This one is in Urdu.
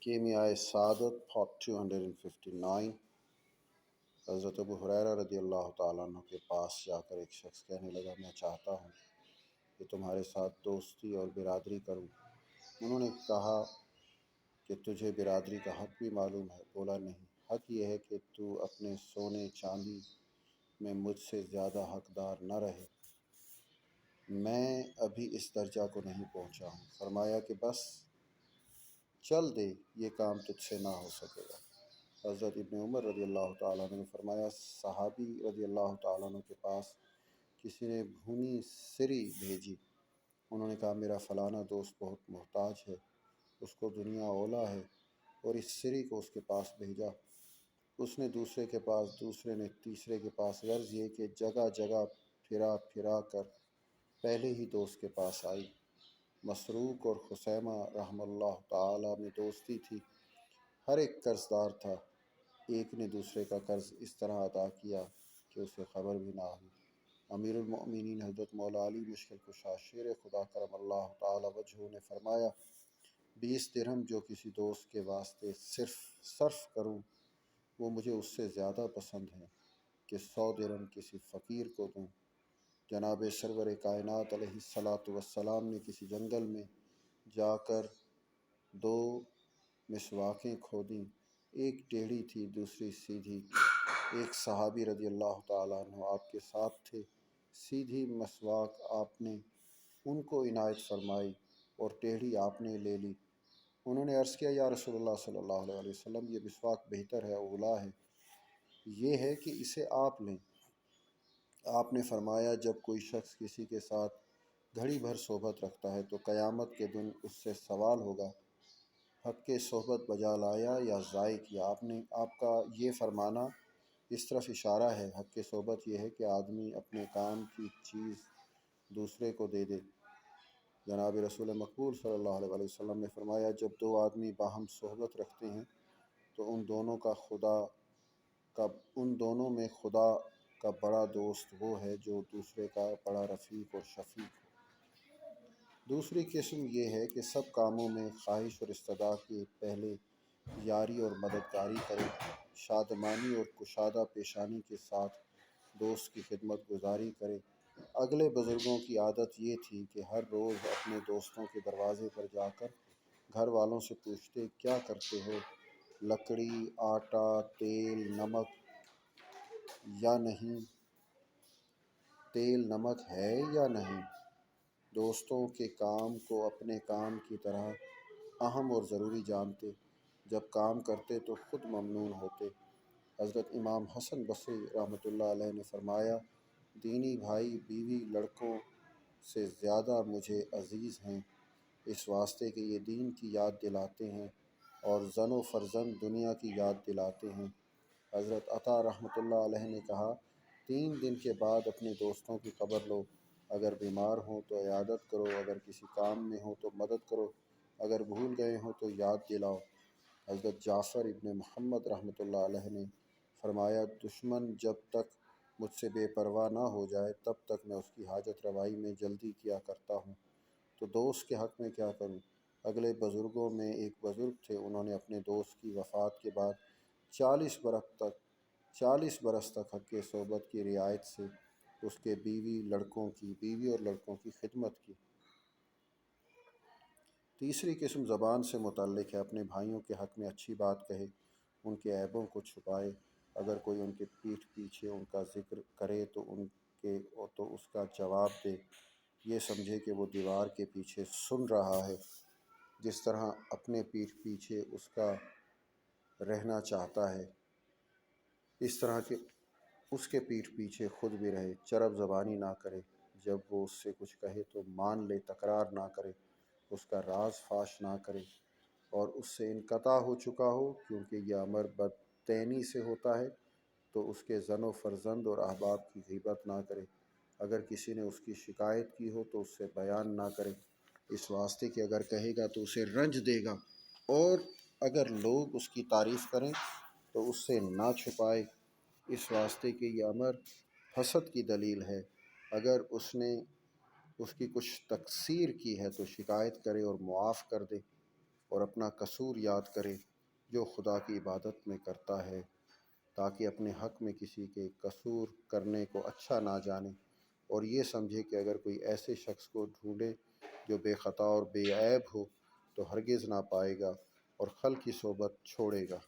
کیمیائے سعادت پارٹ 259۔ حضرت ابو ہریرہ رضی اللہ تعالیٰ عنہ کے پاس جا کر ایک شخص کہنے لگا، میں چاہتا ہوں کہ تمہارے ساتھ دوستی اور برادری کروں۔ انہوں نے کہا کہ تجھے برادری کا حق بھی معلوم ہے؟ بولا، نہیں، حق یہ ہے کہ تو اپنے سونے چاندی میں مجھ سے زیادہ حقدار نہ رہے، میں ابھی اس درجہ کو نہیں پہنچا ہوں۔ فرمایا کہ بس چل دے، یہ کام تجھ سے نہ ہو سکے گا۔ حضرت ابن عمر رضی اللہ تعالیٰ عنہ نے فرمایا، صحابی رضی اللہ تعالیٰ عنہ کے پاس کسی نے بھونی سری بھیجی۔ انہوں نے کہا، میرا فلانا دوست بہت محتاج ہے، اس کو دنیا اولا ہے، اور اس سری کو اس کے پاس بھیجا۔ اس نے دوسرے کے پاس، دوسرے نے تیسرے کے پاس، غرض یہ کہ جگہ جگہ پھرا پھرا کر پہلے ہی دوست کے پاس آئی۔ مسروق اور خثیمہ رحم اللہ تعالیٰ میں دوستی تھی، ہر ایک قرض دار تھا۔ ایک نے دوسرے کا قرض اس طرح ادا کیا کہ اسے خبر بھی نہ ہوئی۔ امیر المؤمنین حضرت مولا علی مشکل کشا شیر خدا کرم اللہ تعالی وجہہ نے فرمایا، 20 درہم جو کسی دوست کے واسطے صرف صرف کروں، وہ مجھے اس سے زیادہ پسند ہے کہ 100 درہم کسی فقیر کو دوں۔ جناب سرور کائنات علیہ الصلاۃ والسلام نے کسی جنگل میں جا کر 2 مسواکیں کھودیں، ایک ٹیڑھی تھی، دوسری سیدھی۔ ایک صحابی رضی اللہ تعالیٰ عنہ آپ کے ساتھ تھے، سیدھی مسواک آپ نے ان کو عنایت فرمائی اور ٹیڑھی آپ نے لے لی۔ انہوں نے عرض کیا، یا رسول اللہ صلی اللہ علیہ وسلم، یہ مسواک بہتر ہے، اولا ہے، یہ ہے کہ اسے آپ لیں۔ آپ نے فرمایا، جب کوئی شخص کسی کے ساتھ گھڑی بھر صحبت رکھتا ہے تو قیامت کے دن اس سے سوال ہوگا، حق کے صحبت بجا لایا یا ضائع کیا۔ آپ کا یہ فرمانا اس طرف اشارہ ہے، حق کے صحبت یہ ہے کہ آدمی اپنے کام کی چیز دوسرے کو دے دے۔ جناب رسول مقبول صلی اللہ علیہ وسلم نے فرمایا، جب 2 آدمی باہم صحبت رکھتے ہیں تو ان دونوں میں خدا کا بڑا دوست وہ ہے جو دوسرے کا بڑا رفیق اور شفیق ہو۔ دوسری قسم یہ ہے کہ سب کاموں میں خواہش اور استدعا کے پہلے یاری اور مددگاری کرے، شادمانی اور کشادہ پیشانی کے ساتھ دوست کی خدمت گزاری کرے۔ اگلے بزرگوں کی عادت یہ تھی کہ ہر روز اپنے دوستوں کے دروازے پر جا کر گھر والوں سے پوچھتے، کیا کرتے ہو؟ لکڑی، آٹا، تیل، نمک ہے یا نہیں؟ دوستوں کے کام کو اپنے کام کی طرح اہم اور ضروری جانتے، جب کام کرتے تو خود ممنون ہوتے۔ حضرت امام حسن بصری رحمۃ اللہ علیہ نے فرمایا، دینی بھائی بیوی لڑکوں سے زیادہ مجھے عزیز ہیں، اس واسطے کہ یہ دین کی یاد دلاتے ہیں اور زن و فرزند دنیا کی یاد دلاتے ہیں۔ حضرت عطا رحمۃ اللہ علیہ نے کہا، 3 دن کے بعد اپنے دوستوں کی خبر لو، اگر بیمار ہوں تو عیادت کرو، اگر کسی کام میں ہوں تو مدد کرو، اگر بھول گئے ہوں تو یاد دلاؤ۔ حضرت جعفر ابن محمد رحمۃ اللہ علیہ نے فرمایا، دشمن جب تک مجھ سے بے پرواہ نہ ہو جائے تب تک میں اس کی حاجت روائی میں جلدی کیا کرتا ہوں، تو دوست کے حق میں کیا کروں؟ اگلے بزرگوں میں ایک بزرگ تھے، انہوں نے اپنے دوست کی وفات کے بعد 40 برس تک حق کے صحبت کی رعایت سے اس کے بیوی اور لڑکوں کی خدمت کی۔ تیسری قسم زبان سے متعلق ہے، اپنے بھائیوں کے حق میں اچھی بات کہے، ان کے عیبوں کو چھپائے۔ اگر کوئی ان کے پیٹھ پیچھے ان کا ذکر کرے تو اس کا جواب دے، یہ سمجھے کہ وہ دیوار کے پیچھے سن رہا ہے، جس طرح اپنے پیٹھ پیچھے اس کا رہنا چاہتا ہے، اس طرح کہ اس کے پیٹھ پیچھے خود بھی رہے۔ چرب زبانی نہ کرے، جب وہ اس سے کچھ کہے تو مان لے، تکرار نہ کرے، اس کا راز فاش نہ کرے اور اس سے انقطاع ہو چکا ہو، کیونکہ یہ امر بدتینی سے ہوتا ہے، تو اس کے زن و فرزند اور احباب کی غیبت نہ کرے۔ اگر کسی نے اس کی شکایت کی ہو تو اس سے بیان نہ کرے، اس واسطے کہ اگر کہے گا تو اسے رنج دے گا، اور اگر لوگ اس کی تعریف کریں تو اس سے نہ چھپائے، اس واسطے کہ یہ امر حسد کی دلیل ہے۔ اگر اس نے اس کی کچھ تقصیر کی ہے تو شکایت کرے اور معاف کر دے۔ اور اپنا قصور یاد کرے جو خدا کی عبادت میں کرتا ہے، تاکہ اپنے حق میں کسی کے قصور کرنے کو اچھا نہ جانے، اور یہ سمجھے کہ اگر کوئی ایسے شخص کو ڈھونڈے جو بے خطا اور بے عیب ہو تو ہرگز نہ پائے گا اور خلق کی صحبت چھوڑے گا۔